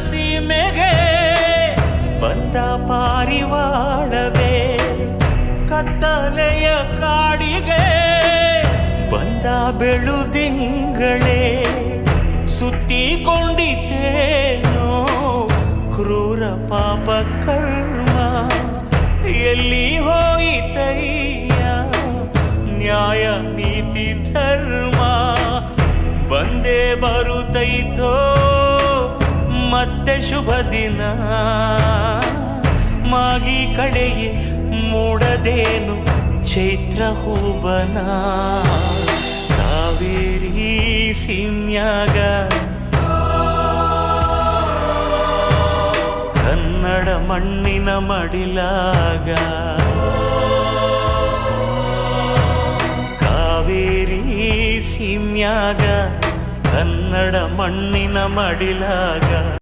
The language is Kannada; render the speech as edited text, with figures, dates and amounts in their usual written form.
ಸೀಮೆಗೆ ಬಂದ ಪಾರಿವಾಳವೇ, ಕತ್ತಲೆಯ ಕಾಡಿಗೆ ಬಂದ ಬೆಳುದಿಂಗಳೇ, ಸುತ್ತಿಕೊಂಡಿದ್ದೇನೋ ಕ್ರೂರ ಪಾಪ ಕರ್ಮ, ಎಲ್ಲಿ ಹೋಯಿತಯ್ಯ ನ್ಯಾಯ ನೀತಿ ಧರ್ಮ, ಬಂದೇ ಬರುತ್ತೈತೋ ಮತ್ತೆ ಶುಭ ದಿನ, ಮಾಗಿ ಕಡೆಯೇ ಮೂಡದೇನು ಚೈತ್ರ ಹೂವನ, ಕಾವೇರಿ ಸೀಮ್ಯಾಗ ಕನ್ನಡ ಮಣ್ಣಿನ ಮಡಿಲಾಗ, ಕಾವೇರಿ ಸೀಮ್ಯಾಗ ಕನ್ನಡ ಮಣ್ಣಿನ ಮಡಿಲಾಗ.